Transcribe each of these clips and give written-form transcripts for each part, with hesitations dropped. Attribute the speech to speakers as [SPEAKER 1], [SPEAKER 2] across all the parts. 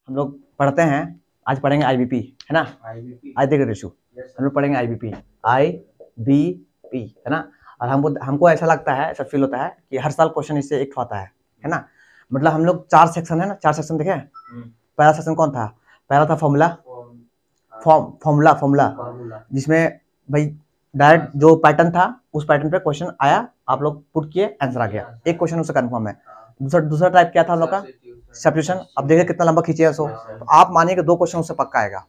[SPEAKER 1] हम लोग पढ़ते हैं, आज पढ़ेंगे आईबीपी, है ना। आज देखिए रिशु, हम लोग पढ़ेंगे आईबीपी, आईबीपी, है ना। और हमको ऐसा लगता है, ऐसा फील होता है कि हर साल क्वेश्चन इससे एक आता है ना। मतलब हम लोग 4 सेक्शन है ना, 4 सेक्शन देखे। पहला सेक्शन कौन था? पहला था फॉर्मूला, जिसमें भाई डायरेक्ट जो पैटर्न था उस पैटर्न पे क्वेश्चन आया, आप लोग पुट किए, आंसर आ गया, एक क्वेश्चन उससे कंफर्म है। दूसरा टाइप क्या था हम लोग का? सब्स्टिट्यूशन। अब देखिए कितना लंबा खींचे है, तो आप मानिए कि 2 क्वेश्चन उससे पक्का आएगा।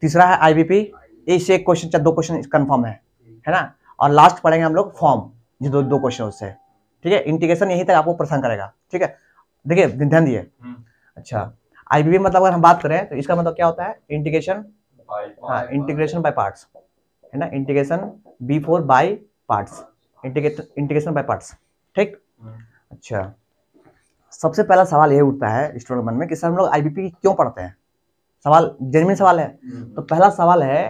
[SPEAKER 1] तीसरा है आईबीपी, इससे एक क्वेश्चन 2 क्वेश्चन कंफर्म है ना। और लास्ट पढ़ेंगे हम लोग फॉर्म, जो 2 क्वेश्चन उससे, ठीक है। इंटीग्रेशन यहीं तक आपको परेशान करेगा, ठीक है। देखिए ध्यान दिए। अच्छा, आईबीपी मतलब अगर हम बात करें तो इसका मतलब क्या होता है? इंटीग्रेशन, हाँ, इंटीग्रेशन बाय पार्ट्स, है ना। Integration before by parts, integration by parts, ठीक। अच्छा, सबसे पहला सवाल ये उठता है स्टूडेंट मन में कि सर हम लोग आईबीपी क्यों पढ़ते हैं? सवाल जेन्युइन सवाल है। तो पहला सवाल है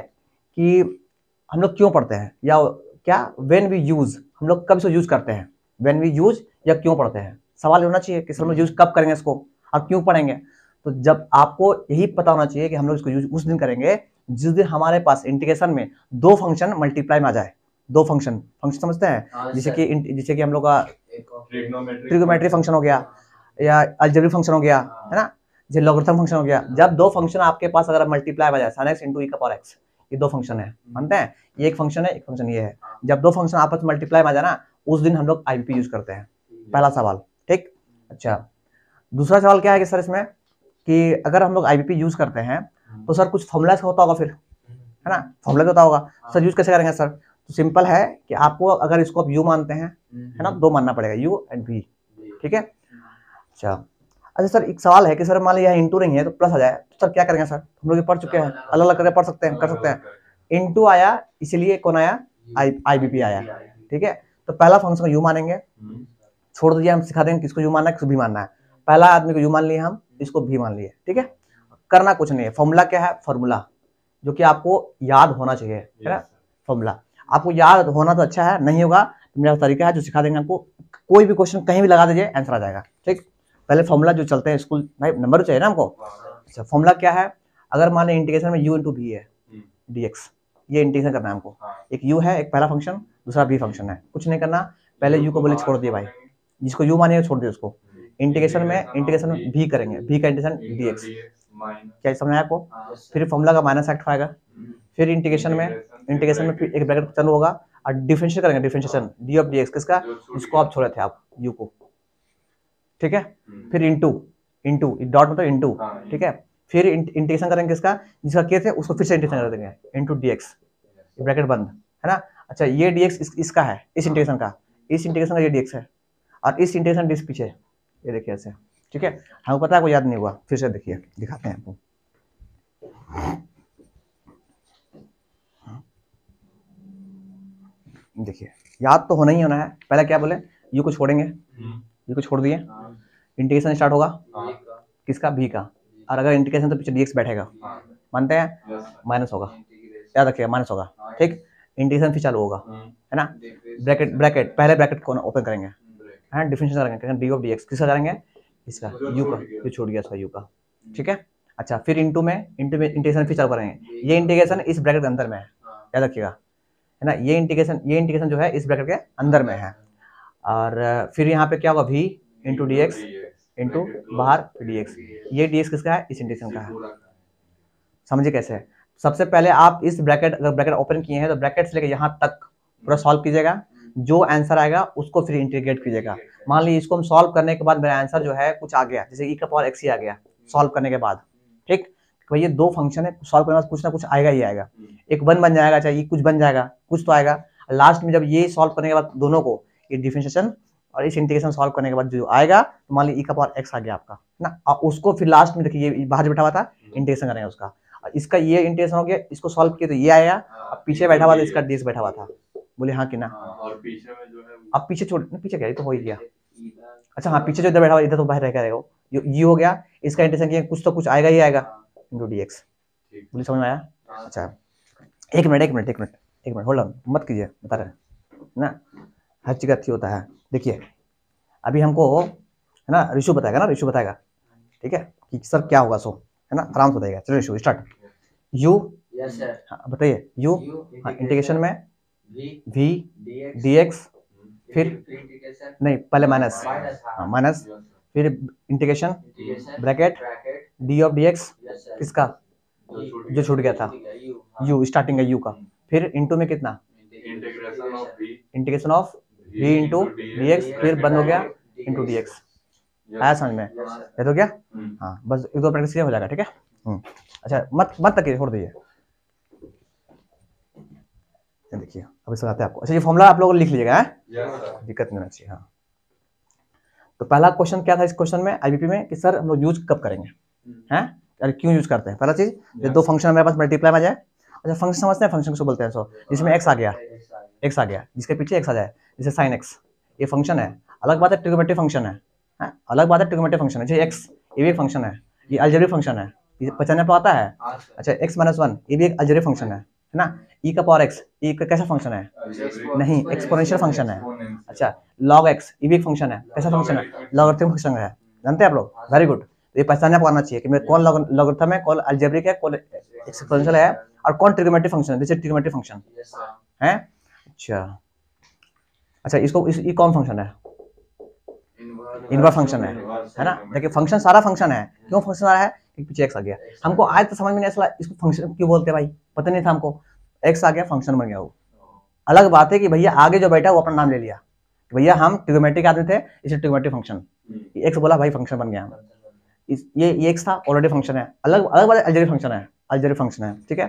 [SPEAKER 1] कि हम लोग क्यों पढ़ते हैं, या क्या व्हेन वी यूज, हम लोग कब इसको यूज करते हैं, व्हेन वी यूज या क्यों पढ़ते हैं। सवाल होना चाहिए कि सर हम लोग यूज कब करेंगे इसको और क्यों पढ़ेंगे। तो जब आपको यही पता होना चाहिए कि हम लोग इसको यूज उस दिन करेंगे जिस दिन हमारे पास इंटीग्रेशन में 2 फंक्शन मल्टीप्लाई में आ जाए। 2 फंक्शन समझते हैं, जैसे कि हम लोग का ट्रिग्नोमेट्री फंक्शन हो गया, या अलजेब्रिक फंक्शन हो गया, है ना, जो लॉगरिथम फंक्शन हो गया। जब 2 फंक्शन आपके पास अगर मल्टीप्लाई हो जाए, sin x into e का पावर x, ये 2 फंक्शन है, मानते हैं। ये एक फंक्शन है, एक फंक्शन ये है। जब 2 फंक्शन आपस में मल्टीप्लाई में आ जाए ना, उस दिन हम लोग आईबीपी यूज करते हैं। पहला सवाल, ठीक। अच्छा, दूसरा सवाल क्या है कि सर इसमें कि अगर हम लोग आईबीपी यूज करते हैं तो सर कुछ फॉर्मूला होता होगा फिर, है ना। फॉर्मूला होता होगा, सर यूज कैसे करेंगे सर? तो सिंपल है कि आपको अगर इसको आप यू मानते हैं, है ना, 2 मानना पड़ेगा, यू एंड वी, ठीक है। अच्छा सर एक सवाल है कि सर मान लिया इंटू नहीं है तो प्लस आ जाए, तो सर क्या करेंगे सर? हम लोग ये पढ़ चुके हैं, अलग अलग करके पढ़ सकते हैं, कर सकते हैं। इंटू आया इसलिए कौन आया? आईबीपी आया, ठीक है। तो पहला फंक्शन यू मानेंगे, छोड़ दीजिए, हम सिखा देंगे किसको यू मानना है, किसको भी मानना है। पहला आदमी को यू मान लिए, हम इसको भी मान लिए, ठीक है। करना कुछ नहीं है, फॉर्मूला क्या है? फॉर्मूला जो कि आपको याद होना चाहिए, है ना। फॉर्मूला आपको याद होना तो अच्छा है, नहीं होगा तो मेरा तरीका है जो सिखा देंगे आपको। कोई भी क्वेश्चन कहीं भी लगा दीजिए, आंसर आ जाएगा, ठीक। पहले फॉर्मूला जो चलते हैं स्कूल भाई, नंबर चाहिए ना हमको। अच्छा, फॉर्मूला क्या है? अगर मान लें इंटीग्रेशन में u इंटू भी है dx, ये इंटीग्रेशन करना है हमको। एक u है, एक पहला फंक्शन, दूसरा भी फंक्शन है, कुछ नहीं करना। पहले u को बोले छोड़ दिए भाई, जिसको u मानिए छोड़ दिए उसको। इंटीग्रेशन में भी करेंगे, भी का इंटीग्रेशन dx, क्या समझ आया आपको? फिर फॉर्मूला का माइनस एक्ट आएगा, फिर इंटीग्रेशन में फिर एक ब्रैकेट चालू होगा और डिफरेंशिएट करेंगे, डिफरेंशिएशन डी ऑफ dx किसका? जिसको आप छोड़े थे आप, u को, ठीक है। फिर इंटू डॉट मतलब इंटू, ठीक है। फिर इंटीग्रेशन करेंगे किसका? जिसका के थे उसको फिर से इंटीग्रेशन कर देंगे, इंटू dx, ब्रैकेट बंद, है ना। अच्छा, ये dx इसका है, इस इंटीग्रेशन का ये dx है, और इस इंटीग्रेशन dx पीछे, ये देखिए ऐसे, ठीक है। हमको पता है आपको याद नहीं हुआ, फिर से देखिए, दिखाते हैं आपको। देखिए याद तो होना ही होना है। पहले क्या बोले? यू को छोड़ेंगे, यू को छोड़ दिए, इंटीग्रेशन स्टार्ट होगा किसका? भी का। और अगर इंटीग्रेशन तो पीछे dx बैठेगा, मानते हैं, माइनस होगा, याद रखिएगा माइनस होगा, ठीक। इंटीग्रेशन फिर चालू होगा, है ना। ब्रैकेट पहले ब्रैकेट को ओपन करेंगे, है, डिफरेंशिएशन करेंगे, डी ऑफ dx किसका करेंगे? इसका, यू का, फिर छोड़ दिया इसका यू का, ठीक है। अच्छा, फिर इंटू में इंटीग्रेशन फिर चालू करेंगे। ये इंटीग्रेशन इस ब्रैकेट के अंदर में है, याद रखिएगा, है ना। ये इंटीग्रेशन जो है इस ब्रैकेट के अंदर में है। और फिर यहाँ पे क्या होगा? v into d x into बाहर dx, ये dx किसका है? इस इंटीग्रेशन का है। समझिए कैसे है। सबसे पहले आप इस ब्रैकेट, अगर ब्रैकेट ओपन किए हैं तो ब्रैकेट से लेकर यहाँ तक पूरा सॉल्व कीजिएगा, जो आंसर आएगा उसको फिर इंटीग्रेट कीजिएगा। मान लीजिए इसको हम सॉल्व करने के बाद मेरा आंसर जो है कुछ आ गया, जैसे e का पावर x ही आ गया सॉल्व करने के बाद, ठीक। तो ये 2 फंक्शन है, सॉल्व करने के बाद कुछ ना कुछ आएगा ही आएगा, एक 1 बन जाएगा, चाहे कुछ बन जाएगा, कुछ तो आएगा। लास्ट में जब ये सॉल्व करने के बाद दोनों को, ये डिफरेंशिएशन और इस इंटीग्रेशन सॉल्व करने के बाद जो आएगा, तो मान लीजिए e का पावर x आ गया आपका ना, और उसको फिर लास्ट में देखिए ये बाहर बैठा हुआ था, इंटीग्रेशन करेंगे उसका, और इसका ये इंटीग्रेशन हो गया, इसको सॉल्व किया तो ये आया, अब पीछे बैठा हुआ था इसका dx बैठा हुआ था, बोले हाँ कि ना। और पीछे में जो है, अब पीछे छोड़, पीछे क्या, ये तो हो ही गया। अच्छा हाँ, पीछे जो इधर बैठा हुआ इधर तो बाहर रहेगा, ये हो गया, इसका इंटीग्रेशन किया, कुछ तो कुछ आएगा ही आएगा, इंटू dx, बोले समझ में आया? अच्छा, एक मिनट होल्ड ऑन, मत कीजिए, बता रहे ना, हर चीज अच्छी होता है। देखिए अभी हमको, है ना, रिशु बताएगा, ठीक है। कि सर क्या होगा, सो है ना, आराम से बताइएगा। चलिए शुरू, स्टार्ट। यू,
[SPEAKER 2] यस सर,
[SPEAKER 1] हाँ बताइए, यू इंटीग्रेशन में वी डी एक्स, फिर नहीं पहले माइनस, हाँ माइनस, फिर integration bracket D of d x, किसका, जो छूट गया था, यू स्टार्टिंग है यू का, फिर इंटू में कितना, integration of v into d x, फिर बंद हो गया इंटू डी एक्स। आया समझ में, ये तो क्या, हाँ बस एक दो प्रैक्टिस हो जाएगा, ठीक है। अच्छा मत तक छोड़ दीजिए, देखिए अभी समझाते हैं आपको। अच्छा ये फॉर्मूला आप लोग लिख लीजिएगा, दिक्कत नहीं होना चाहिए। हाँ तो पहला क्वेश्चन क्या था इस क्वेश्चन में आईबीपी में कि सर हम लोग यूज कब करेंगे, हैं अरे क्यों यूज करते हैं। पहला चीज, ये दो फंक्शन हमारे पास मल्टीप्लाई में आ जाए। अच्छा फंक्शन समझते हैं, फंक्शन किसको बोलते हैं, सो जिसमें एक्स आ गया, जिसके पीछे एक्स आ जाए, जैसे साइन एक्स, ये फंक्शन है। अलग बात है ट्रिग्नोमेट्रिक फंक्शन है, अलग बात है ट्रिग्नोमेट्रिक फंक्शन है। जैसे एक्स ये भी एक फंक्शन है, ये अलजेब्रिक फंक्शन है, ये पहचानने पर आता है। अच्छा एक्स माइनस वन ये भी एक अलजेब्रिक फंक्शन है ना। ई का पावर एक्स ये कैसा फंक्शन है, नहीं एक्सपोनेंशियल फंक्शन है। अच्छा लॉग एक्स ये भी एक फंक्शन है, कैसा फंक्शन है, लॉगरिथमिक फंक्शन है, जानते हैं आप लोग, वेरी गुड। ये पहचानने पर आना चाहिए कि मेरे कौन लॉगरिथम है, कौन अलजेब्रिक है, कौन एक्सपोनेंशियल है, और कौन ट्रिग्नोमेट्रिक फंक्शन है, जैसे ट्रिग्नोमेट्रिक फंक्शन है। अच्छा इसको ये कौन फंक्शन है, इनवर्स फंक्शन है ना। देखिए फंक्शन सारा फंक्शन है, क्यों फंक्शन आ रहा है कि पीछे एक्स आ गया। हमको आज तो समझ में नहीं आया इसको फंक्शन क्यों बोलते हैं भाई, पता नहीं था हमको। एक्स आ गया फंक्शन बन गया वो। अलग बात है कि भैया आगे जो बैठा वो अपना नाम ले लिया, भैया हम ट्रिग्नोमेट्रिक आदमी थे इसे ट्रिग्नोमेट्रिक फंक्शन, एक्स बोला भाई फंक्शन बन गया। ये एक्स था ऑलरेडी फंक्शन है, अलग अलग बात अलजेब्रिक फंक्शन है, अलजेब्रिक फंक्शन है, ठीक है।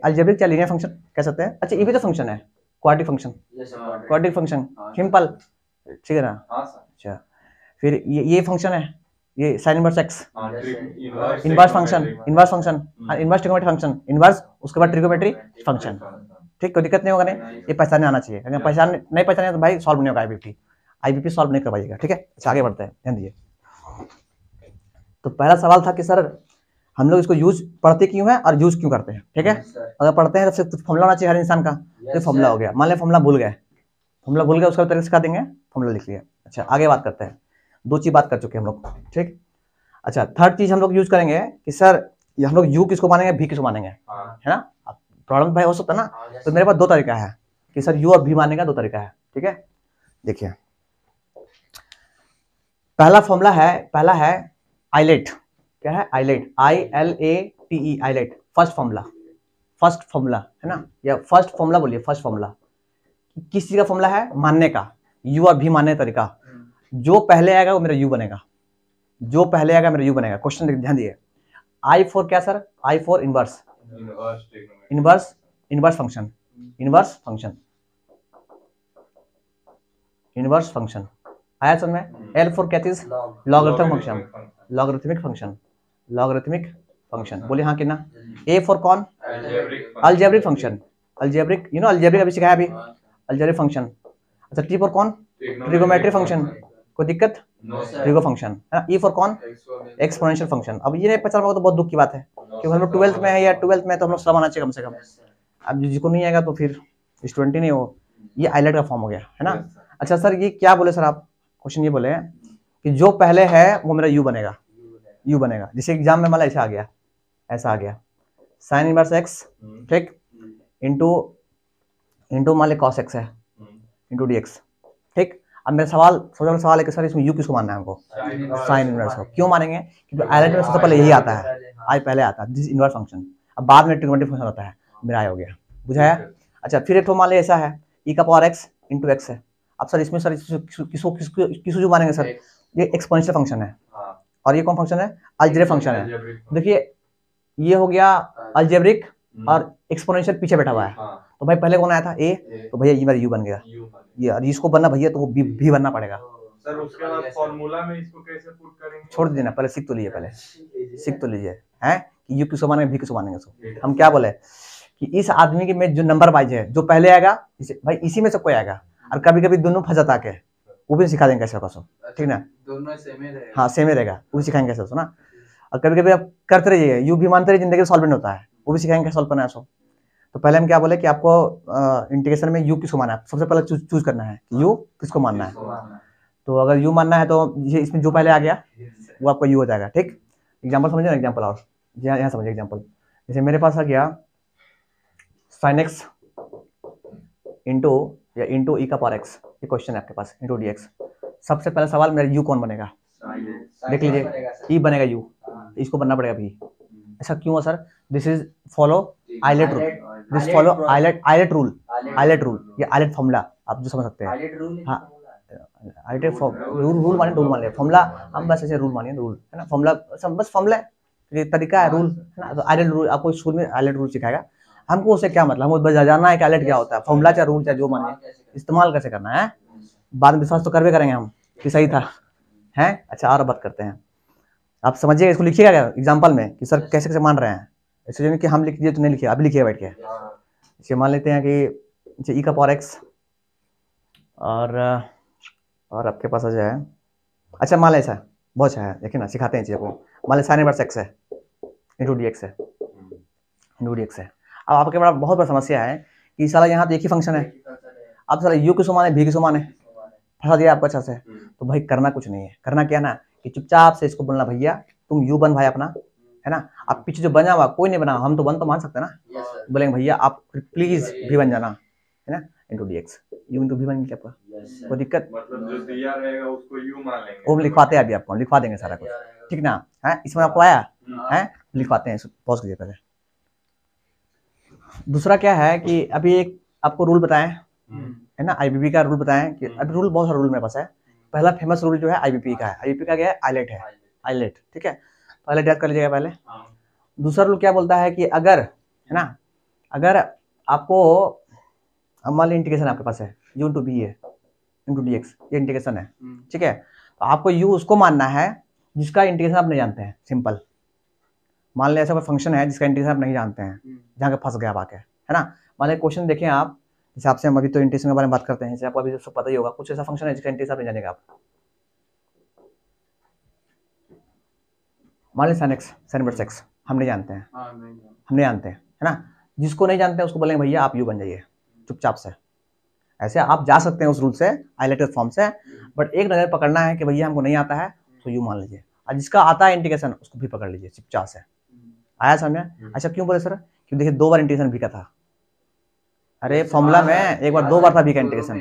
[SPEAKER 1] अलजेब्रिक या लीनियर फंक्शन कह सकते हैं। अच्छा ये भी तो फंक्शन है, quadratic function, quadratic function simple, ठीक है ना। अच्छा फिर ये फंक्शन है, ये sine inverse x, inverse function, inverse function, inverse trigonometric function, inverse उसके बाद ट्रिग्नोमेट्रिक फंक्शन, ठीक, कोई दिक्कत नहीं होगा। नहीं ये पहचानने आना चाहिए, अगर पहचान नहीं पहचाने तो भाई सॉल्व नहीं होगा आईबीपी सॉल्व नहीं कर पाइएगा, ठीक है। अच्छा आगे बढ़ते हैं, ध्यान दीजिए। तो पहला सवाल था कि सर हम लोग इसको यूज पढ़ते क्यों है और यूज क्यों करते हैं, ठीक है। अगर पढ़ते हैं तो फिर कुछ फॉर्मूला होना चाहिए हर इंसान का, तो फॉर्मूला हो गया। मान लिया फॉर्मूला भूल गए, उसका तरीके सिखा देंगे, फॉर्मूला लिख लिया। अच्छा आगे बात करते हैं, दो चीज बात कर चुके हैं हम लोग, ठीक। अच्छा थर्ड चीज हम लोग यूज करेंगे कि सर ये हम लोग यू किसको मानेंगे, भी किसको मानेंगे, है ना। प्रॉब्लम भाई हो सकता है ना, तो मेरे पास दो तरीका है कि सर यू और भी मानने का दो तरीका है, ठीक है। देखिए पहला है आइलेट, क्या है ILATE, ILATE, ILATE, first formula है ना, या फर्स्ट फॉर्मूला बोलिए, फर्स्ट फॉर्मूला किस चीज का फॉर्मूला है, मानने का, यू और भी मानने का तरीका। जो पहले आएगा वो मेरा यू बनेगा, जो पहले आएगा मेरा यू बनेगा। क्वेश्चन ध्यान दिए, आई फॉर क्या sir, I for inverse, inverse function आया समझ में। एल फॉर क्या चीज, लॉगरिथमिक फंक्शन, बोलिए हाँ कि ना। ए फॉर कौन, algebraic function, algebraic you know algebraic अभी सिखाया अभी, अलजेब्रिक फंक्शन। अच्छा टी फॉर कौन, ट्रिग्नोमेट्रिक फंक्शन, कोई दिक्कत, ट्रिगो फंक्शन है ना। ई फॉर कौन, एक्सपोनेंशियल फंक्शन। अब ये नहीं पहचान पाओगे तो बहुत दुख की बात है, क्योंकि हम लोग 12th में है, या 12th में तो हम लोग सब आना चाहिए कम से कम। अब जिसको नहीं आएगा तो फिर स्टूडेंट ही नहीं हो। ये आइलेट का फॉर्म हो गया, है ना। अच्छा सर ये क्या बोले सर आप, क्वेश्चन ये बोले कि जो पहले है वो मेरा यू बनेगा। जैसे एग्जाम में मतलब ऐसा आ गया साइन इनवर्स एक्स, ठीक, इंटू मान ली कॉस एक्स है, इंटू डी एक्स, ठीक। अब मेरा सवाल है कि सर इसमें यू किसको मानना है हमको, साइन इनवर्स को। क्यों मानेंगे, क्योंकि आइलेट में सबसे पहले यही आता है, आई पहले आता है, दिस इनवर्स फंक्शन। अब बाद में ट्रिग्नोमेट्रिक फंक्शन आता है, मेरा आई हो गया, बुझाया। अच्छा फिर एक तो मान लिया ऐसा है, ई का पावर एक्स इंटू एक्स है। अब सर इसमें सर किसको जो मानेंगे सर, ये एक्सपोनेंशियल फंक्शन है, और ये कौन फंक्शन है, अलजेब्रिक फंक्शन है। देखिए ये हो गया अलजेब्रिक और एक्सपोनेंशियल पीछे बैठा हुआ है, तो भाई पहले कौन आया था, ए, तो भैया ये मेरा यू बन गया। ये और इसको बनना भैया तो वो भी बनना पड़ेगा।
[SPEAKER 3] सर उसके बाद फॉर्मूला में इसको कैसे पुट करेंगे,
[SPEAKER 1] छोड़ दीजिए ना, पहले सीख तो लीजिए हैं कि यू किसको मानेंगे, भी किसको मानेंगे। सो हम क्या बोले कि इस आदमी के में जो नंबर वाइज है, जो पहले आएगा भाई इसी में से कोई आएगा, और कभी कभी दोनों फंस जाता के, वो भी सिखा देंगे कैसे होगा। सो ठीक ना,
[SPEAKER 2] दोनों सेम ही रहेगा,
[SPEAKER 1] हाँ सेम ही रहेगा, वो भी सिखाएंगे कैसे। सो ना, और कभी कभी आप करते रहिए, यू भी मानते रहिए, जिंदगी सॉल्व नहीं होता है, वो भी सिखाएंगे सॉल्व करना है। सो तो पहले हम क्या बोले कि आपको इंटीग्रेशन में यू किसको मानना है, सबसे पहले चूज करना है कि यू किसको मानना है। तो अगर यू मानना है तो ये इसमें जो पहले आ गया वो आपका यू हो जाएगा, ठीक। एग्जाम्पल समझे ना, एग्जाम्पल और यहाँ समझिए एग्जाम्पल। जैसे मेरे पास आ गया sin x इंटू या इंटू ई का पावर x, ये क्वेश्चन है आपके पास, इंटू डी एक्स। सबसे पहला सवाल मेरा u कौन बनेगा, देख लीजिए ई बनेगा u, इसको बनना पड़ेगा भी। ऐसा क्यों है sir? This is follow ILATE rule, this follow ILATE rule, ILATE rule, ये आइलेट फॉर्मूला आप जो समझ सकते हैं। हाँ, आइलेट रूल माने रूल माने, फॉर्मूला हम बस ऐसे रूल मानिए, रूल है ना, फॉर्मूला बस फॉर्मूला ये तरीका है, रूल है ना। तो आइलेट रूल आपको स्कूल में आइलेट रूल सिखाएगा, हमको उससे क्या मतलब, हमको बस जानना है कि आइलेट क्या होता है, फॉर्मूला चाहे रूल चाहे जो मानिए, इस्तेमाल कैसे करना है। बाद में विश्वास तो करवे करेंगे हम कि सही था, हैं। अच्छा, और बात करते हैं, आप समझिएगा, इसको लिखिएगा क्या एग्जाम्पल में कि सर कैसे कैसे मान रहे हैं। ऐसे नहीं कि हम लिख दिए तो नहीं लिखिए, अभी लिखिए बैठ के। इसे मान लेते हैं कि ई का पावर एक्स और आपके पास आ जाए, अच्छा मान लें ऐसा बहुत अच्छा है, देखिए ना सिखाते हैं चीज़ों को। मान लें साइन इनवर्स एक्स है इंटू डी एक्स है, इंटू डी एक्स है। अब आपके पास बहुत बड़ा समस्या है कि साला यहाँ तो एक ही फंक्शन है, अब साला यू किसको माने, भी किसको माने, फंसा दिया आपको अच्छा से। तो भाई करना कुछ नहीं है, करना क्या ना कि चुपचाप से इसको बोलना भैया तुम यू बन भाई अपना, है ना। आप पीछे जो बना हुआ कोई नहीं बना, हम तो वन तो मान सकते हैं ना, बोलेंगे भैया आप प्लीज भी बन जाना, है ना, into d x, you into भी बन गया आपका, कोई दिक्कत
[SPEAKER 3] मतलब जो दिया रहेगा उसको यू मान लेंगे,
[SPEAKER 1] वो लिखवाते हैं, अभी आपको लिखवा देंगे सारा कुछ, ठीक ना है। इसमें आपको आया है, लिखवाते हैं, पॉज कीजिए पहले। दूसरा क्या है कि अभी एक आपको रूल बताएं, है ना, आईबीपी का रूल बताएं कि अभी रूल बहुत सारा रूल मेरे पास है। पहला फेमस रूल जो है आईबीपी का है, आईबीपी का क्या है, आइलेट है, आइलेट, ठीक है, पहले याद कर लीजिएगा पहले। दूसरा रूल क्या बोलता है कि अगर, है ना, अगर आपको मान ली इंटीग्रेशन आपके पास है, यू इंटू बी है इंटू डी एक्स, ये इंटीग्रेशन है, ठीक है। तो आपको यू उसको मानना है जिसका इंटीग्रेशन आप नहीं जानते हैं, सिंपल। मान लें ऐसा कोई फंक्शन है जिसका इंटीग्रेशन आप नहीं जानते हैं, जहाँ के फंस गया आप आके, है ना। मान लें क्वेश्चन देखें आप, हिसाब से हम अभी तो इंटीग्रेशन के बारे में बात करते हैं, जैसे आपको अभी सब पता ही होगा, कुछ ऐसा फंक्शन है जिसका इंटीग्रेशन आप नहीं जानेगा आप। मान लें sine x, sine inverse x हम नहीं जानते हैं, हम नहीं जानते हैं, है ना। जिसको नहीं जानते हैं उसको बोलेंगे भैया आप यू बन जाइए चुपचाप से। ऐसे आप जा सकते हैं उस रूल से, आइलेटेड फॉर्म से, बट एक नजर पकड़ना है कि भैया हमको नहीं आता है तो यू मान लीजिए, और जिसका आता है इंटीग्रेशन उसको भी पकड़ लीजिए चुपचाप से। आया समझ में? अच्छा क्यों बोले सर? क्यों देखिए 2 बार इंटीग्रेशन भी का था, अरे फॉर्मूला में एक बार 2 बार था भी का इंटीग्रेशन,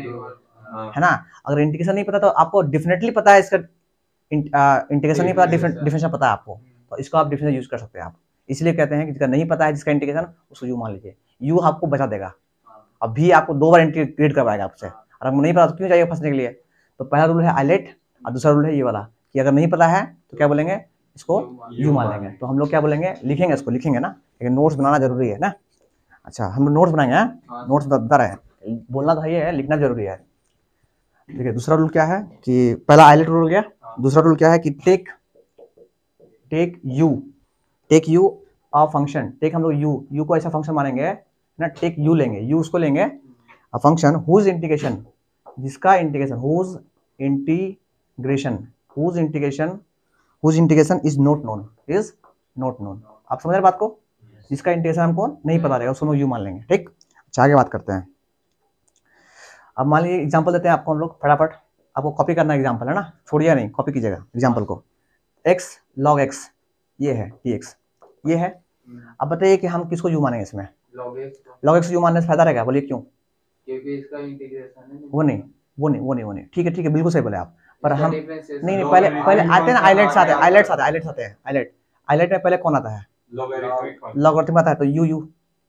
[SPEAKER 1] है ना। अगर इंटीग्रेशन नहीं पता तो आपको डेफिनेटली पता है इसका इंटीग्रेशन नहीं पता, डिफरेंशियल पता है आपको, तो इसको आप डिफरेंशियल यूज कर सकते हैं आप। इसलिए कहते हैं कि जिसका नहीं पता है जिसका इंटीग्रेशन उसको यू मान लीजिए, यू आपको बचा देगा। अब भी आपको 2 बार इंटीग्रेट करवाएगा आपसे, और हमको नहीं पता तो क्यों चाहिए फंसने के लिए। तो पहला रूल है आइलेट और दूसरा रूल है ये वाला कि अगर नहीं पता है तो क्या बोलेंगे, इसको यू मान लेंगे। तो हम लोग क्या बोलेंगे, लिखेंगे, इसको लिखेंगे ना, लेकिन नोट्स बनाना जरूरी है ना। अच्छा हम लोग नोट्स बनाएंगे, नोट्स बता रहे हैं, बोलना तो ये है, लिखना जरूरी है। ठीक है, दूसरा रूल क्या है कि पहला आइलेट रूल हो गया, दूसरा रूल क्या है कि take u of function, take हम लोग यू को ऐसा फंक्शन मानेंगे ना, टेक यू लेंगे, यू उसको लेंगे, अ फंक्शन हुज इंटीग्रेशन, जिसका integration, whose integration is not known, आप समझ रहे बात को, जिसका इंटीग्रेशन हमको नहीं पता रहेगा उसको यू मान लेंगे, ठीक। अच्छा आगे बात करते हैं। अब मान लीजिए एग्जांपल देते हैं आपको हम लोग, फटाफट आपको कॉपी करना एग्जांपल, है ना, छोड़िए नहीं, कॉपी कीजिएगा एग्जांपल को। x log x ये है dx, ये है। अब बताइए कि हम किसको यू मानेंगे इसमें, log x यू मानने से फायदा रहेगा, बोलिए क्यों?
[SPEAKER 2] क्योंकि इसका इंटीग्रेशन है,
[SPEAKER 1] वो नहीं, ठीक है बिल्कुल सही बोले आप, पर हम नहीं पहले आते हैं ना, आइलेट में पहले कौन आता है, लॉगरिथम आता है, तो यू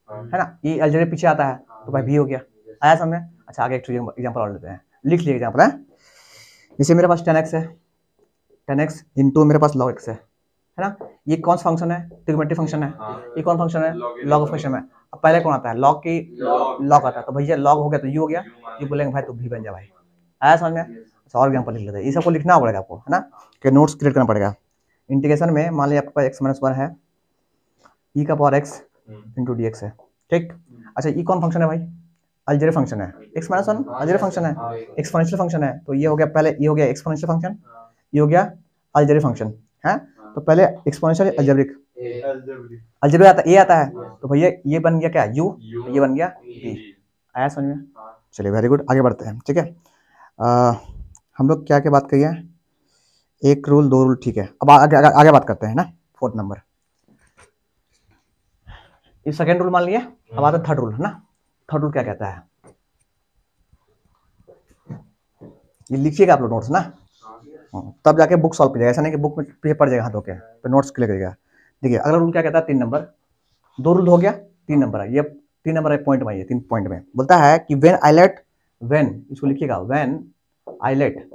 [SPEAKER 1] है ना, ये अलजेब्रा पीछे आता है तो भाई भी हो गया, आया समझ में। अच्छा आगे एक एग्जांपल और लेते हैं, लिख लिए एग्जांपल है। जैसे मेरे पास 10x है, 10x इंटू मेरे पास log x है ना, ये कौन सा फंक्शन है, ट्रिग्नोमेट्रिक फंक्शन है, ये कौन फंक्शन है, log फंक्शन है। अब पहले कौन आता है, log आता है, तो भैया log हो गया तो u हो गया, ये बोलेंगे भाई तू भी बन जा भाई, आया समझ में। अच्छा और एग्जांपल लिख लेते हैं, ये सबको लिखना पड़ेगा आपको, है ना, कि नोट्स क्रिएट करना पड़ेगा। इंटीग्रेशन में मान लीजिए आपके पास x - 1 है, e का पावर x इंटू dx है, ठीक। अच्छा ये कौन फंक्शन है भाई, अलजेब्रिक फंक्शन है, x - 1 अलजेब्रिक फंक्शन है, एक्सपोनेंशियल फंक्शन है, तो ये हो गया, पहले ये हो गया एक्सपोनेंशियल फंक्शन, ये हो गया अलजेब्रिक फंक्शन है। तो पहले एक्सपोनेंशियल अलजेब्रिक आता, ये आता है, तो भैया ये बन गया क्या, u, ये बन गया v, आया समझ में। चलिए वेरी गुड, आगे बढ़ते हैं, ठीक है। हम लोग क्या क्या बात करिए, एक रूल 2 रूल, ठीक है। अब आगे बात करते हैं ना, 4th नंबर। ये सेकेंड रूल मान लिया। अब आता है थर्ड रूल, है ना। थर्ड रूल क्या कहता है, ये लिखिएगा आप लोग नोट्स ना, तब जाके बुक सॉल्व करिएगा। ऐसा नहीं कि बुक में पढ़ जाएगा हाथ होके तो नोट्स क्लियर करिएगा। देखिए अगला रूल क्या कहता है, 3 नंबर। 2 रूल हो गया, 3 नंबर है ये। 3 नंबर है पॉइंट में, ये 3 पॉइंट में बोलता है कि व्हेन आइलेट, व्हेन इसको लिखिएगा, व्हेन आइलेट,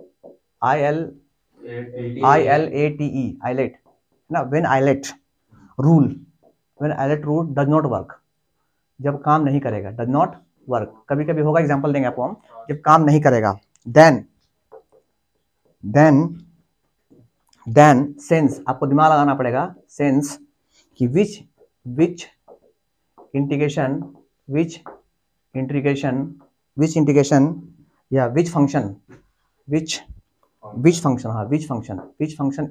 [SPEAKER 1] ILATE, आइलेट ना, when ILATE rule, when ILATE rule does not work, जब काम नहीं करेगा, डज नॉट वर्क। कभी कभी होगा, एग्जांपल देंगे आपको हम, जब काम नहीं करेगा। देन सेंस, आपको दिमाग लगाना पड़ेगा, सेंस कि विच इंटीग्रेशन या विच फंक्शन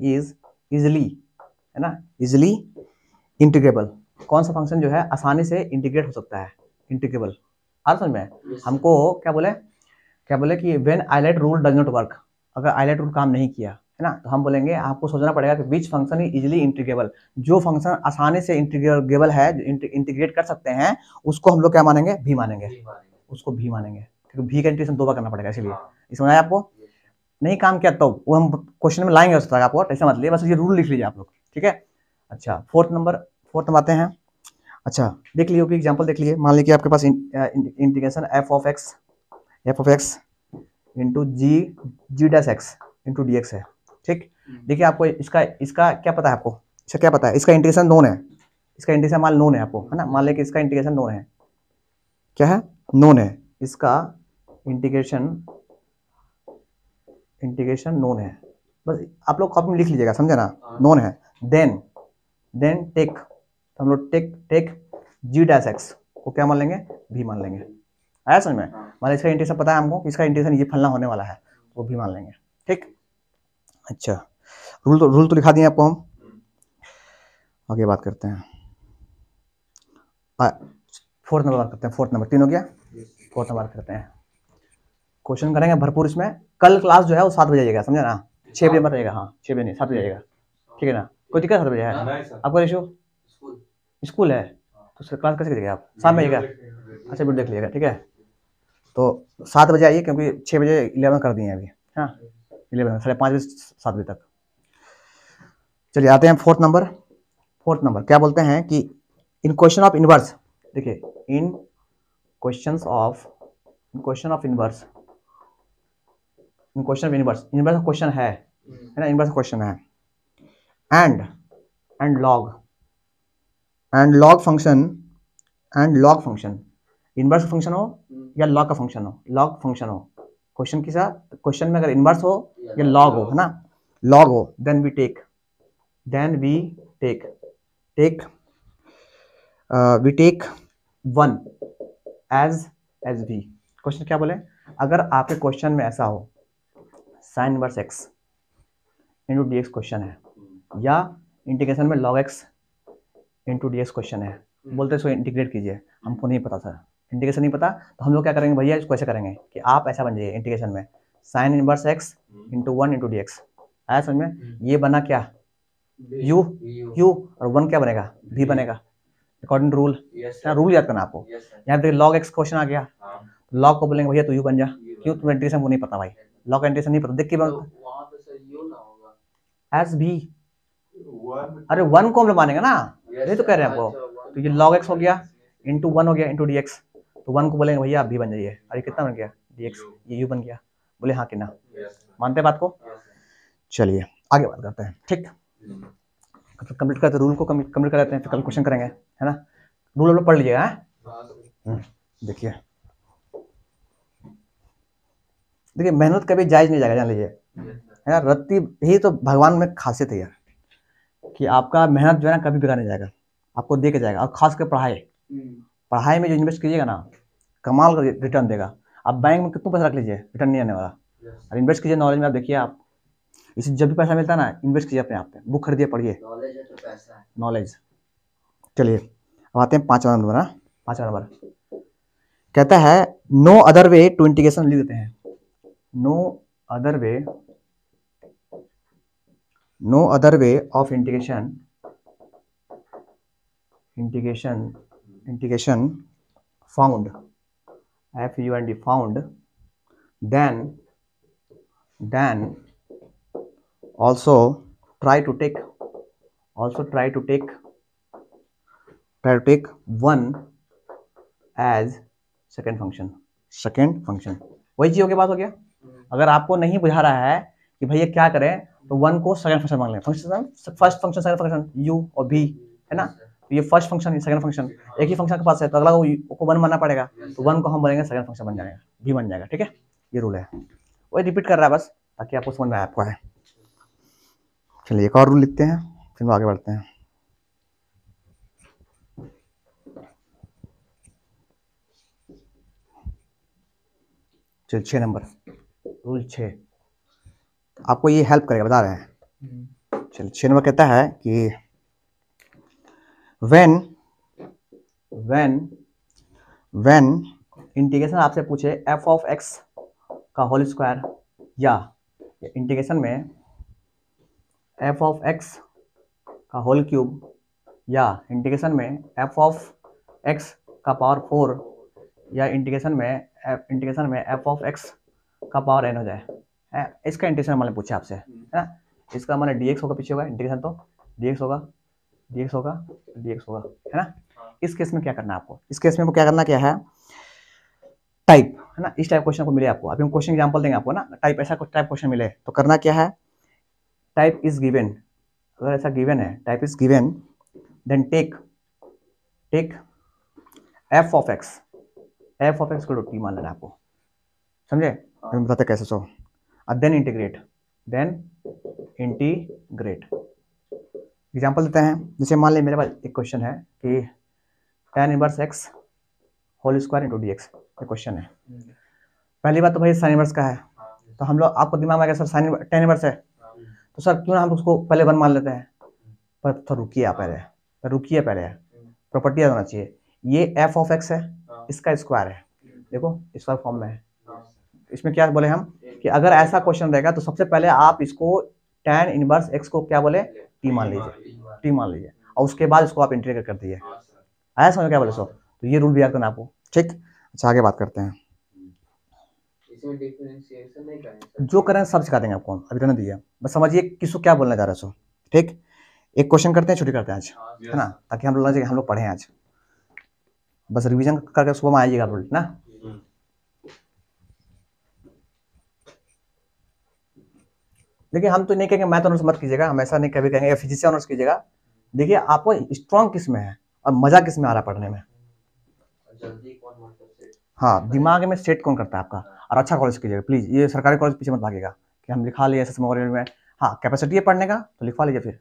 [SPEAKER 1] इज इजिली, है ना, इजिली इंटीग्रेबल। कौन सा फंक्शन जो है आसानी से इंटीग्रेट हो सकता है, इंटीग्रेबल। आ समझ में, हमको क्या बोले कि when ILATE rule does not work, अगर आइलेट रूल काम नहीं किया, है ना, तो हम बोलेंगे आपको सोचना पड़ेगा कि which function is easily integrable, जो फंक्शन आसानी से इंटीग्रेबल है, जो इंटीग्रेट कर सकते हैं, उसको हम लोग क्या मानेंगे, भी मानेंगे, उसको भी मानेंगे, क्योंकि भी का इंटीग्रेशन 2 बार करना पड़ेगा, इसलिए। समझ आया आपको? नहीं काम किया तो वो हम क्वेश्चन में लाएंगे उस तरह, आपको टेंशन मत लिए, बस ये रूल लिख लीजिए आप लोग, ठीक है। अच्छा, 4th नंबर आते हैं। अच्छा देख लीजिए, एग्जांपल देख लीजिए। मान लीजिए आपके पास integration f of x into g dash x into dx है, ठीक। देखिए आपको इसका क्या पता है, आपको इसका क्या पता है, इसका इंटीग्रेशन नोन है, इसका इंटीग्रेशन मान नोन है आपको, है ना। मान लीजिए कि इसका इंटीग्रेशन नोन है, क्या है, नोन है, इसका इंटीग्रेशन नोन है, बस आप लोग कॉपी में लिख लीजिएगा, समझे ना, नोन है। देन टेक, तो हम लोग टेक g डैश x को क्या मान लेंगे, भी मान लेंगे। आया समझ में? मान इसका इंटीग्रेशन पता है हमको, इसका इंटीग्रेशन ये फलना होने वाला है, वो भी मान लेंगे, ठीक। अच्छा, रूल तो लिखा दिए आपको हम, आगे बात करते हैं। 4th नंबर बात करते हैं। 4th नंबर 3 हो गया, 4th नंबर करते हैं। क्वेश्चन करेंगे भरपूर इसमें। कल क्लास जो है वो 7 बजे जाएगा, समझे ना, 6 बजे मत रहेगा, हाँ 6 बजे नहीं 7 बजे जाएगा, ठीक है ना। कोई दिक्कत 7 बजे है आपको, रेशो स्कूल है तो क्लास कैसे करिएगा आप, शाम में आइएगा। अच्छा वीडियो देख लीजिएगा, ठीक है। तो 7 बजे आइए, क्योंकि 6 बजे 11 कर दिए हैं अभी, हाँ 11, 5:30 बजे 7 बजे तक। चलिए आते हैं 4th नंबर। 4th नंबर क्या बोलते हैं कि इन क्वेश्चन ऑफ इनवर्स, देखिए in question of inverse, inverse question है ना, इनवर्स क्वेश्चन है। And log function, inverse function हो या लॉग का फंक्शन हो, लॉग फंक्शन हो, क्वेश्चन के साथ, क्वेश्चन में अगर इनवर्स हो या लॉग हो, है ना, लॉग हो, then we take one as v। Question क्या बोले, अगर आपके क्वेश्चन में ऐसा हो sine inverse x into d x question है, या इंटीग्रेशन में log x into d x question है, बोलते इसको इंटीग्रेट कीजिए, हमको नहीं पता था, इंटीग्रेशन नहीं पता, तो हम लोग क्या करेंगे भैया, इसको ऐसे करेंगे कि आप ऐसा बन जाइए इंटीग्रेशन में sign inverse x into 1 into d x. आया समझ में? ये बना क्या, u, और 1 क्या बनेगा, v बनेगा, अकॉर्डिंग टू रूल। रूल याद करना आपको। यहाँ पे log x क्वेश्चन आ गया, log को बोलेंगे भैया तो u बन जा, क्यों, तुम्हें इंटीग्रेशन को नहीं पता भाई, log का इंटीग्रेशन नहीं पता, देख के एज भी, अरे 1 को हम लोग मानेंगे ना, यही तो कह रहे हैं आपको। तो ये log x हो गया इंटू 1 हो गया इंटू dx, तो 1 को बोलेंगे भैया आप भी बन जाइए, अरे कितना बन गया dx, ये u बन गया, बोले हाँ कि ना, मानते हैं बात को। चलिए आगे बात करते हैं, ठीक। कंप्लीट करते रूल को कंप्लीट कर लेते हैं, फिर कल क्वेश्चन करेंगे, है ना। रूल लोग पढ़ लीजिएगा, देखिए मेहनत कभी जायज नहीं जाएगा, जान लीजिए, है ना। रत्ती, यही तो भगवान में खासियत है यार, कि आपका मेहनत जो है ना कभी बेकार नहीं जाएगा, आपको दे के जाएगा। और खास कर पढ़ाई में जो इन्वेस्ट कीजिएगा ना, कमाल का रिटर्न देगा। आप बैंक में कितना पैसा रख लीजिए, रिटर्न नहीं आने वाला। और इन्वेस्ट कीजिए नॉलेज में, आप देखिए आप इसे जब भी पैसा मिलता है ना, इन्वेस्ट कीजिए अपने आप पे, बुक खरीदिए, पढ़िए, नॉलेज। चलिए अब आते हैं 5वां नंबर। 5वां नंबर कहता है no other way to integration, लिख देते हैं no other way of integration integration found, FUND found, then also try to take one as second function। वही चीज हो गया, बात हो गया। अगर आपको नहीं बुझा रहा है कि भैया क्या करें, तो वन को सेकंड फंक्शन मान लें। Function first function second function u और v है ना, तो ये फर्स्ट फंक्शन ये सेकंड फंक्शन, एक ही फंक्शन के पास है तो अगला को वन मानना पड़ेगा, तो वन को हम बोलेंगे सेकंड फंक्शन बन जाएगा, v बन जाएगा। ठीक है, ये रूल है, वही रिपीट कर रहा है बस ताकि आपको समझ में आए, आपको है। चलिए एक और रूल लिखते हैं, फिर हम आगे बढ़ते हैं। चलिए 6 नंबर, रूल 6 आपको ये हेल्प करेगा, बता रहे हैं। चलिए 6 नंबर कहता है कि when इंटीग्रेशन आपसे पूछे f of x का होल स्क्वायर, या इंटीग्रेशन में f of x का होल क्यूब, या इंटीग्रेशन में f of x का पावर 4, या इंटीग्रेशन में f of x का पावर n हो जाए, इसका इंटीग्रेशन मैंने पूछा आपसे, है ना। इसका मैंने dx होगा, पीछे होगा इंटीग्रेशन, तो dx होगा, है ना। इस केस में क्या करना है आपको, इस केस में क्या करना क्या है, टाइप, है ना। इस टाइप क्वेश्चन को मिले आपको, अभी हम क्वेश्चन एग्जांपल देंगे आपको ना, टाइप ऐसा कुछ टाइप क्वेश्चन मिले तो करना क्या है, टाइप इज गिवन, अगर ऐसा गिवन है type is given, then take f of x को t मान लेना आपको, समझे। हम बताते कैसे, सो देन इंटीग्रेट एग्जांपल देते हैं। जैसे मान ले मेरे पास एक क्वेश्चन है कि tan inverse x whole square into dx, ये क्वेश्चन है। पहली बात तो भाई साइन इनवर्स का है, तो हम लोग, आपको दिमाग में आएगा सर साइन tan इनवर्स है, तो सर क्यों ना हम उसको पहले 1 मान लेते हैं, पर तो रुकिए आप पहले प्रॉपर्टी याद होना चाहिए। ये f ऑफ x है, इसका स्क्वायर है, देखो स्क्वायर फॉर्म में है। इसमें क्या बोले हम कि अगर ऐसा क्वेश्चन रहेगा तो सबसे पहले आप इसको tan इनवर्स x को क्या बोले, t मान लीजिए, और उसके बाद इसको आप इंटीग्रेट कर दीजिए। आया समझ क्या बोले सो, तो ये रूल भी याद करना आपको, ठीक। अच्छा आगे बात करते हैं,
[SPEAKER 2] इसमें डिफरेंशिएशन नहीं करेंगे,
[SPEAKER 1] जो करें सब सिखा देंगे आपको, अभी रहने दीजिए, बस समझिए किसको क्या बोलना चाह रहे हो, ठीक। एक क्वेश्चन करते हैं, छुट्टी करते हैं आज, है ना, ताकि हम लोग पढ़ें आज, बस रिवीजन करके सुबह में आइएगा आप ना। देखिए हम तो नहीं कहेंगे मैथ ऑनर्स मत कीजिएगा, हम ऐसा नहीं कभी कहेंगे फिजिक्स ऑनर्स कीजिएगा। देखिए आपको स्ट्रॉन्ग किस में है और मजा किस में आ रहा है पढ़ने में, हाँ दिमाग में सेट कौन करता है आपका, और अच्छा कॉलेज कीजिएगा प्लीज। ये सरकारी कॉलेज पीछे मत भागिएगा कि हम लिखा लिए ऐसे में, हाँ कैपेसिटी है पढ़ने का तो लिखवा लीजिए, फिर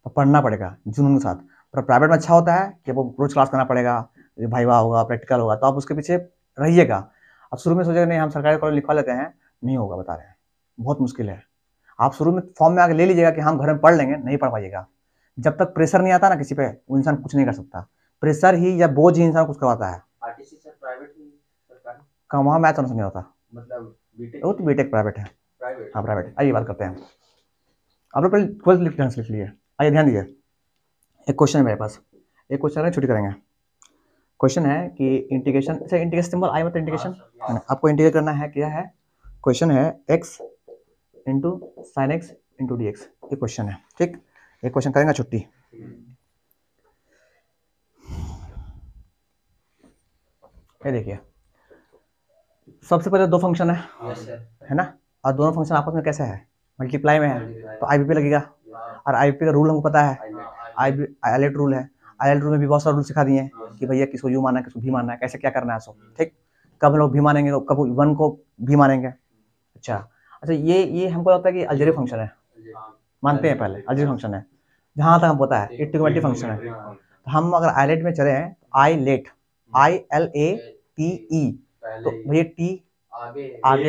[SPEAKER 1] तो पढ़ना पड़ेगा जुनून के साथ। पर प्राइवेट में अच्छा होता है कि वो रोज क्लास करना पड़ेगा, भाईवा होगा, प्रैक्टिकल होगा, तो आप उसके पीछे रहिएगा। अब शुरू में सोचेगा नहीं हम सरकारी कॉलेज लिखवा लेते हैं, नहीं होगा, बता रहे हैं बहुत मुश्किल है। आप शुरू में फॉर्म में आके ले लीजिएगा कि हम घर में पढ़ लेंगे, नहीं पढ़ पाइएगा। जब तक प्रेशर नहीं आता ना किसी पे, वो इंसान कुछ नहीं कर सकता। प्रेशर ही या बोझ ही इंसान कुछ करवाता है।
[SPEAKER 2] आरटीसी सर प्राइवेट ही सरकारी
[SPEAKER 1] कहाँ, वहाँ मैथ नहीं होता,
[SPEAKER 2] मतलब बीटेक,
[SPEAKER 1] वो तो बीटेक प्राइवेट है,
[SPEAKER 2] प्राइवेट,
[SPEAKER 1] हाँ प्राइवेट। आइए बात करते हैं, आप लोग पहले 12th लिख लिए, आइए ध्यान दीजिए। एक क्वेश्चन है मेरे पास, एक क्वेश्चन है, छुट्टी करेंगे। क्वेश्चन है कि इंटीग्रेशन से इंटीग्रेशन सिंबल आई, मतलब इंटीग्रेशन आपको इंटीग्रेट करना है, क्या है क्वेश्चन है, x into sine x into d x, ये क्वेश्चन है, ठीक। ये क्वेश्चन करेंगे छुट्टी। ये देखिए सबसे पहले दो फंक्शन है ना, और दोनों फंक्शन आपस में कैसे है, मल्टीप्लाई में है, तो आईबीपी लगेगा। और आईबीपी का रूल हमको पता है, आईलेट रूल है। आईलेट रूल में भी बहुत सारे रूल सिखा दिए कि भैया किसको यू मानना है, किसको भी मानना है, कैसे क्या करना है, सब ठीक। कब लोग भी मानेंगे, तो कब वन को भी मानेंगे। अच्छा ये हमको लगता है कि अलजेब्रिक फंक्शन है, मानते हैं पहले अलजेब्रिक फंक्शन है, जहाँ तक हम पता है ट्रिग्नोमेट्रिक फंक्शन है। तो हम अगर आईलेट में चले हैं, आईलेट ILATE, तो भैया टी आगे,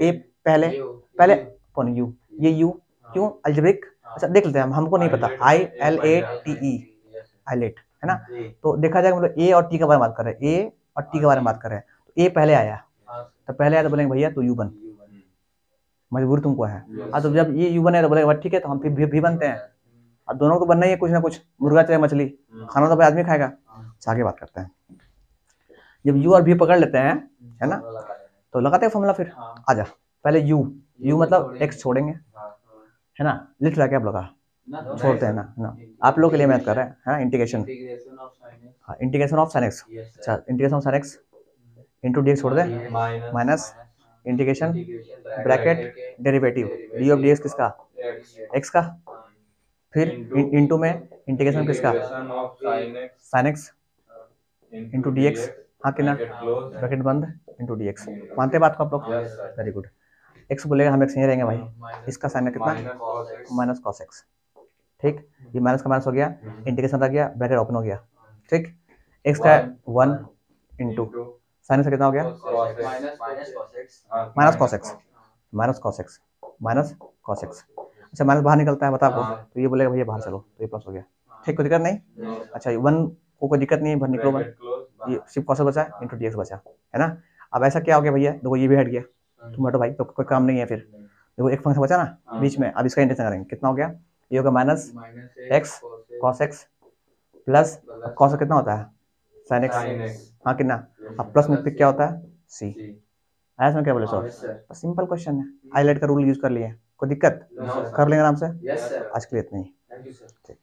[SPEAKER 1] ए पहले कौन यू, ये यू क्यों अलजेब्रिक। अच्छा देख लेते हैं, हमको नहीं पता, ILATE आईलेट है ना। तो देखा जाएगा मतलब ए और टी के बारे में बात कर रहे हैं, ए और टी के बारे में बात कर रहे हैं, तो ए पहले आया, तो पहले आया तो बोलेंगे भैया तो यू बन, मजबूरी तुमको है। तो जब ये यू बने तो बोलेगा ठीक है, तो हम फिर भी बनते हैं। अब दोनों को बनना ही है कुछ ना कुछ, मुर्गा चाहे मछली, खाना तो भाई आदमी खाएगा। अच्छा आगे बात करते हैं। जब यू और वी पकड़ लेते हैं, है ना, तो लगाते हैं फॉर्मूला फिर। आ जा, पहले यू मतलब एक्स छोड़ेंगे, है ना, लिट रहा क्या आप लोग का, छोड़ते हैं ना, आप लोग के लिए मैथ कर रहे हैं, है ना, इंटीग्रेशन, हाँ इंटीग्रेशन ऑफ साइन एक्स। अच्छा integration of sine x into d x छोड़ दे, minus integration bracket derivative d of d x किसका, एक्स का, फिर इंटू में इंटीग्रेशन किसका, sine x into d x, हाँ कि ना, ब्रैकेट बंद इंटू डी एक्स। मानते बात को आप लोग, वेरी गुड। एक्स बोलेगा हम एक्स नहीं रहेंगे भाई, इसका साइन कितना, माइनस कॉस एक्स, ठीक, ये माइनस का माइनस हो गया, इंटीग्रेशन रह गया, ब्रैकेट ओपन हो गया, ठीक, एक्स का 1 इंटू साइन से कितना हो गया, minus cos x, minus cos x, minus cos x. अच्छा माइनस बाहर निकलता है बता आपको, तो ये बोलेगा भैया बाहर चलो, तो ये प्लस हो गया, ठीक, कोई दिक्कत नहीं। अच्छा 1 को कोई दिक्कत नहीं है, बाहर निकलो 1, ये सिर्फ कॉस बचा इंटू डी एक्स बचा, है ना। अब ऐसा क्या हो गया भैया, देखो ये भी हट गया, तुम हटो भाई, तो कोई काम नहीं है फिर, देखो एक फंक्शन बचा ना बीच में, अब इसका इंटीग्रेशन करेंगे, कितना हो गया, ये होगा minus x cos x plus cos कितना होता है, साइन एक्स, हाँ कितना, अब प्लस में क्या होता है सी, आया समझ क्या बोले सर, सिंपल क्वेश्चन है, हाईलाइट का रूल यूज कर लिए, कोई दिक्कत कर लेंगे आराम से, आज के लिए इतना ही, ठीक।